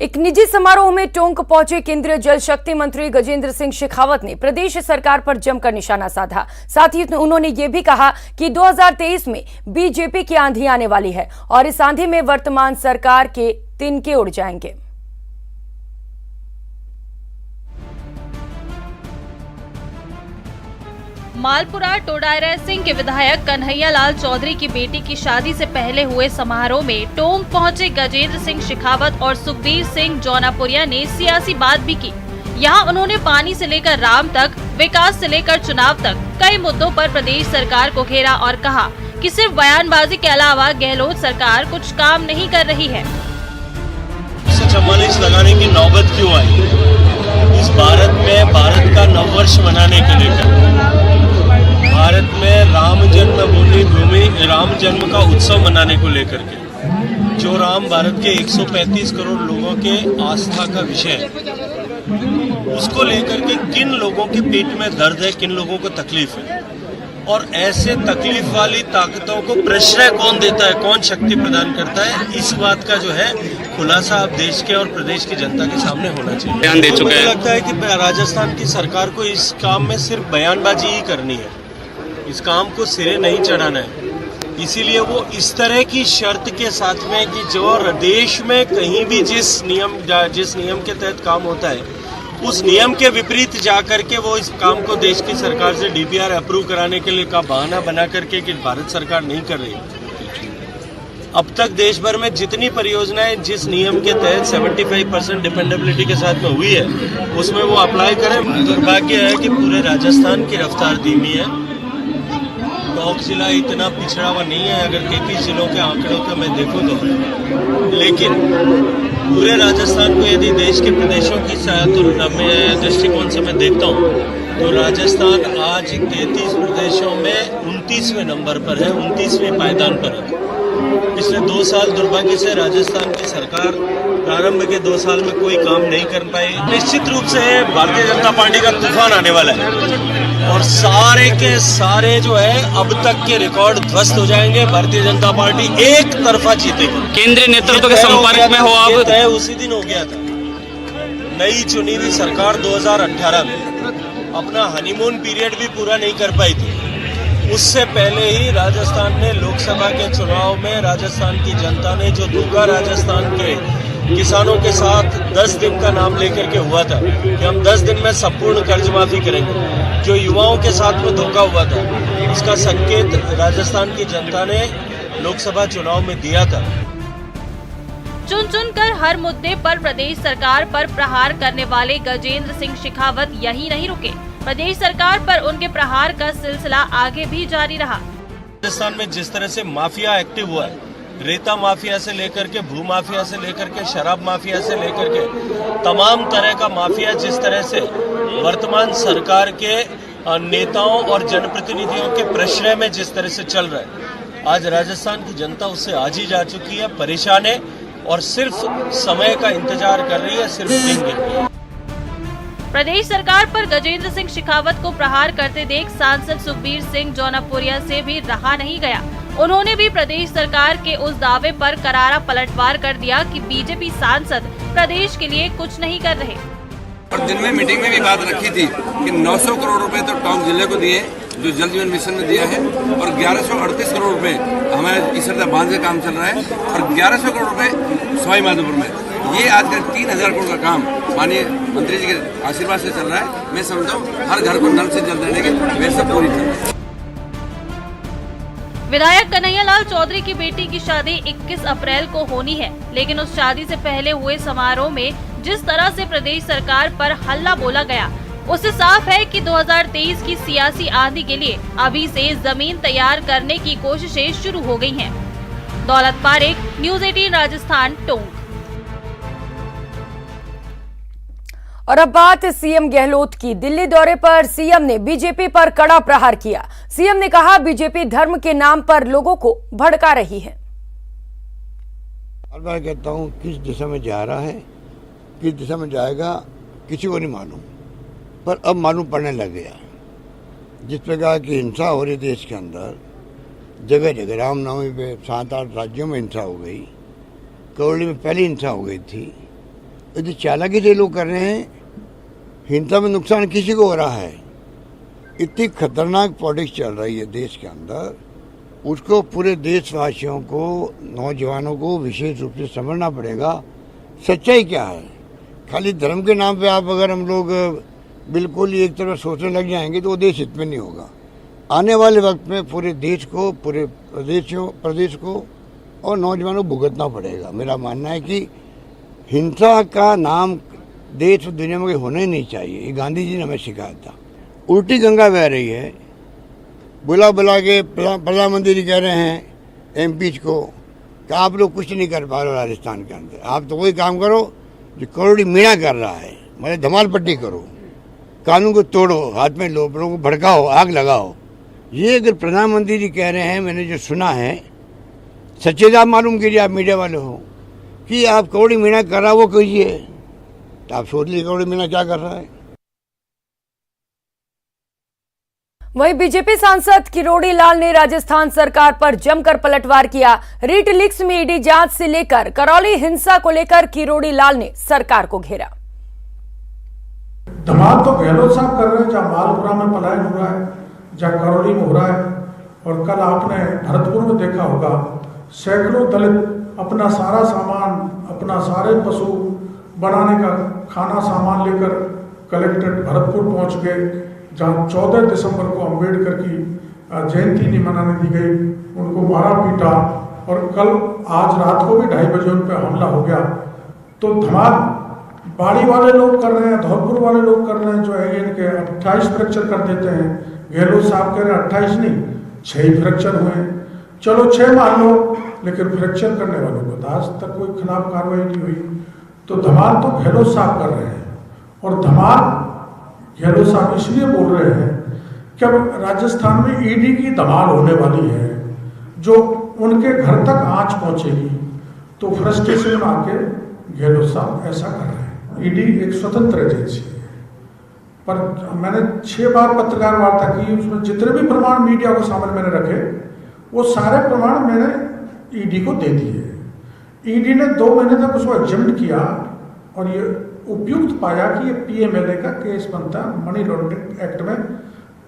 एक निजी समारोह में टोंक पहुंचे केंद्रीय जल शक्ति मंत्री गजेंद्र सिंह शेखावत ने प्रदेश सरकार पर जमकर निशाना साधा। साथ ही उन्होंने ये भी कहा कि 2023 में बीजेपी की आंधी आने वाली है और इस आंधी में वर्तमान सरकार के तिनके उड़ जाएंगे। मालपुरा टोडायरा सिंह के विधायक कन्हैया लाल चौधरी की बेटी की शादी से पहले हुए समारोह में टोंक पहुंचे गजेंद्र सिंह शेखावत और सुखबीर सिंह जौनापुरिया ने सियासी बात भी की। यहां उन्होंने पानी से लेकर राम तक, विकास से लेकर चुनाव तक कई मुद्दों पर प्रदेश सरकार को घेरा और कहा कि सिर्फ बयानबाजी के अलावा गहलोत सरकार कुछ काम नहीं कर रही है। 144 लगाने की नौबत क्यों आई? इस भारत में भारत का नववर्ष मनाने के लेकर भारत में राम जन्मभूमि राम जन्म का उत्सव मनाने को लेकर के जो राम भारत के 135 करोड़ लोगों के आस्था का विषय है, उसको लेकर के किन लोगों के पेट में दर्द है, किन लोगों को तकलीफ है और ऐसे तकलीफ वाली ताकतों को प्रश्रय कौन देता है, कौन शक्ति प्रदान करता है, इस बात का जो है खुलासा अब देश के और प्रदेश की जनता के सामने होना चाहिए। बयान दे चुके हैं। मुझे लगता है कि राजस्थान की सरकार को इस काम में सिर्फ बयानबाजी ही करनी है, इस काम को सिरे नहीं चढ़ाना है। इसीलिए वो इस तरह की शर्त के साथ में कि जो देश में कहीं भी जिस नियम के तहत काम होता है उस नियम के विपरीत जाकर के वो इस काम को देश की सरकार से डीपीआर अप्रूव कराने के लिए का बहाना बना करके कि भारत सरकार नहीं कर रही। अब तक देश भर में जितनी परियोजनाएं जिस नियम के तहत 75% डिपेंडेबिलिटी के साथ में हुई है उसमें वो अप्लाई करें। दुर्भाग्य है कि पूरे राजस्थान की रफ्तार धीमी है। टोंक जिला इतना पिछड़ा हुआ नहीं है अगर 33 जिलों के आंकड़ों को मैं देखूं तो, लेकिन पूरे राजस्थान को यदि देश के प्रदेशों की तुलना में दृष्टिकोण से मैं देखता हूँ तो राजस्थान आज 33 प्रदेशों में 29वें नंबर पर है, 29वें पायदान पर है। पिछले 2 साल दुर्भाग्य से राजस्थान की सरकार प्रारंभ के 2 साल में कोई काम नहीं कर पाई। निश्चित रूप से भारतीय जनता पार्टी का तूफान आने वाला है और सारे के सारे जो है अब तक के रिकॉर्ड ध्वस्त हो जाएंगे। भारतीय जनता पार्टी एक तरफा जीतेगी। केंद्रीय नेतृत्व के संपर्क में हो आप? तय उसी दिन हो गया था। नई चुनी हुई सरकार 2018 में अपना हनीमून पीरियड भी पूरा नहीं कर पाई थी। उससे पहले ही राजस्थान ने लोकसभा के चुनाव में राजस्थान की जनता ने जो धोखा राजस्थान के किसानों के साथ 10 दिन का नाम लेकर के हुआ था कि हम 10 दिन में संपूर्ण कर्ज माफी करेंगे, जो युवाओं के साथ में धोखा हुआ था, उसका संकेत राजस्थान की जनता ने लोकसभा चुनाव में दिया था। चुन चुन कर हर मुद्दे पर प्रदेश सरकार पर प्रहार करने वाले गजेंद्र सिंह शेखावत यही नहीं रुके। प्रदेश सरकार पर उनके प्रहार का सिलसिला आगे भी जारी रहा। राजस्थान में जिस तरह से माफिया एक्टिव हुआ है, रेता माफिया से लेकर के भू माफिया से लेकर के शराब माफिया से लेकर के तमाम तरह का माफिया जिस तरह से वर्तमान सरकार के नेताओं और जनप्रतिनिधियों के प्रश्रय में जिस तरह से चल रहा है, आज राजस्थान की जनता उससे आज ही जा चुकी है, परेशान है और सिर्फ समय का इंतजार कर रही है, सिर्फ दिन गिन रही है। प्रदेश सरकार पर गजेंद्र सिंह शेखावत को प्रहार करते देख सांसद सुखबीर सिंह जौनापुरिया से भी रहा नहीं गया। उन्होंने भी प्रदेश सरकार के उस दावे पर करारा पलटवार कर दिया कि बीजेपी सांसद प्रदेश के लिए कुछ नहीं कर रहे। और दिन में मीटिंग में भी बात रखी थी कि 900 करोड़ रुपए तो टोंक जिले को दिए जो जल जीवन मिशन ने दिया है और 1138 करोड़ रुपए हमारे इसरदा बांध का काम चल रहा है और 1100 करोड़ रुपए सवाई माधोपुर में। ये आजकल 3000 करोड़ का काम माननीय मंत्री जी के आशीर्वाद से चल रहा है। मैं समझता हूँ हर घर को नल से जल देने की व्यवस्था पूरी कर। विधायक कन्हैया लाल चौधरी की बेटी की शादी 21 अप्रैल को होनी है, लेकिन उस शादी से पहले हुए समारोह में जिस तरह से प्रदेश सरकार पर हल्ला बोला गया, उससे साफ है कि 2023 की सियासी आंधी के लिए अभी से जमीन तैयार करने की कोशिशें शुरू हो गई हैं। दौलत पारेख, न्यूज़ 18 राजस्थान, टोंक। और अब बात सीएम गहलोत की। दिल्ली दौरे पर सीएम ने बीजेपी पर कड़ा प्रहार किया। सीएम ने कहा बीजेपी धर्म के नाम पर लोगों को भड़का रही है। और मैं कहता हूँ किस दिशा में जा रहा है, किस दिशा में जाएगा किसी को नहीं मालूम, पर अब मालूम पड़ने लग गया। जिस प्रकार की हिंसा हो रही देश के अंदर, जगह जगह रामनवमी पे 7-8 राज्यों में हिंसा हो गई, करौली में पहली हिंसा हो गई थी, यदि चालाकी से लोग कर रहे हैं, हिंसा में नुकसान किसी को हो रहा है। इतनी खतरनाक पॉलिटिक्स चल रही है देश के अंदर, उसको पूरे देशवासियों को, नौजवानों को विशेष रूप से समझना पड़ेगा सच्चाई क्या है। खाली धर्म के नाम पे आप अगर हम लोग बिल्कुल ही एक तरफ सोचने लग जाएंगे तो वो देश हित में नहीं होगा। आने वाले वक्त में पूरे देश को, पूरे प्रदेश को और नौजवानों को भुगतना पड़ेगा। मेरा मानना है कि हिंसा का नाम देश और दुनिया में होना ही नहीं चाहिए। ये गांधी जी ने हमें सिखाया था। उल्टी गंगा बह रही है। बुला के प्रधानमंत्री जी कह रहे हैं एमपीज को कि आप लोग कुछ नहीं कर पा रहे राजस्थान के अंदर, आप तो वही काम करो जो करोड़ी मीणा कर रहा है, मतलब धमाल पट्टी करो, कानून को तोड़ो, हाथ में लो, लोगों को भड़काओ, आग लगाओ। ये अगर प्रधानमंत्री जी कह रहे हैं, मैंने जो सुना है, सच्चे आप मालूम कीजिए, आप मीडिया वाले हो, कि आप करोड़ी मीणा कर रहा वो कीजिए, तो आप सोच लीजिए करोड़ी मीणा क्या कर रहा है। वहीं बीजेपी सांसद किरोड़ी लाल ने राजस्थान सरकार पर जमकर पलटवार किया। रीट लीक्स में ईडी जांच से लेकर करौली हिंसा को लेकर किरोड़ी लाल ने सरकार को घेरा। धमाल तो गहलोत साहब कर रहे हैं, जहाँ मालपुरा में पलायन हो रहा है, जहाँ करौली में हो रहा है। और कल आपने भरतपुर में देखा होगा, सैकड़ों दलित अपना सारा सामान, अपना सारे पशु बनाने का खाना सामान लेकर कलेक्ट्रेट भरतपुर पहुंच गए, जहाँ 14 दिसंबर को अंबेडकर की जयंती नहीं मनाने दी गई, उनको मारा पीटा। और कल आज रात को भी 2:30 बजे उन पर हमला हो गया। तो धमाल बाड़ी वाले लोग कर रहे हैं, धौलपुर वाले लोग कर रहे हैं, जो है इनके 28 फ्रैक्चर कर देते हैं। गहलोत साहब कह रहे हैं 28 नहीं 6 फ्रैक्चर हुए। चलो 6 मान लो, लेकिन फ्रैक्चर करने वालों को आज तक कोई खिलाफ कार्रवाई नहीं हुई। तो धमाल तो गहलोत साहब कर रहे हैं। और धमाल गहलोत साहब इसलिए बोल रहे हैं कि अब राजस्थान में ईडी की धमाल होने वाली है, जो उनके घर तक आंच पहुंचेगी। तो फ्रस्ट्रेशन में आके गहलोत साहब ऐसा कर रहे हैं। ईडी एक स्वतंत्र एजेंसी है, पर मैंने 6 बार पत्रकार वार्ता की, उसमें जितने भी प्रमाण मीडिया को सामने मैंने रखे, वो सारे प्रमाण मैंने ईडी को दे दिए। ईडी ने 2 महीने तक उसको एग्जामिन किया और ये उपयुक्त पाया कि ये पीएमएलए का केस बनता, मनी लॉन्ड्रिंग एक्ट में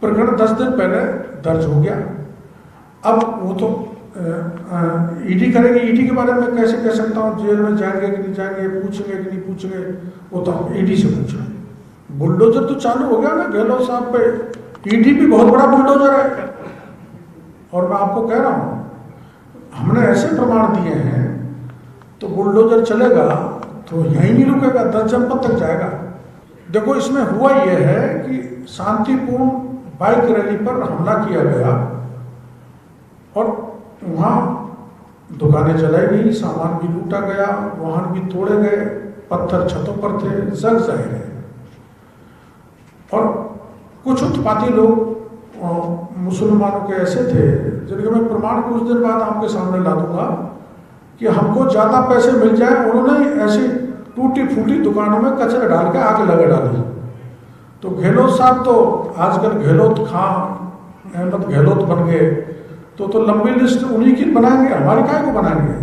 प्रकरण 10 दिन पहले दर्ज हो गया। अब वो तो ईडी करेगी, ईडी के बारे में कैसे कह सकता हूँ जेल में जाएंगे कि नहीं जाएंगे, पूछेंगे कि नहीं पूछेंगे, वो तो ईडी से पूछा। बुलडोजर तो चालू हो गया ना गहलोत साहब पे। ईडी भी बहुत बड़ा बुलडोजर है। और मैं आपको कह रहा हूँ, हमने ऐसे प्रमाण दिए हैं तो बुलडोजर चलेगा तो यहीं नहीं रुकेगा, 10 जनपद तक जाएगा। देखो, इसमें हुआ यह है कि शांतिपूर्ण बाइक रैली पर हमला किया गया और वहाँ दुकानें जलाई गई, सामान भी लूटा गया, वाहन भी तोड़े गए, पत्थर छतों पर थे, जग जाहिर है। और कुछ उत्पाती लोग मुसलमानों के ऐसे थे जिनके मैं प्रमाण कुछ दिन बाद आपके सामने ला दूंगा कि हमको ज़्यादा पैसे मिल जाए, उन्होंने ऐसी टूटी फूटी दुकानों में कचरा डाल के आग लगा डाली। तो गहलोत साहब तो आजकल गहलोत खां अहमद गहलोत बन गए, तो लंबी लिस्ट उन्हीं की बनाएंगे, हमारी काय को बनाएंगे।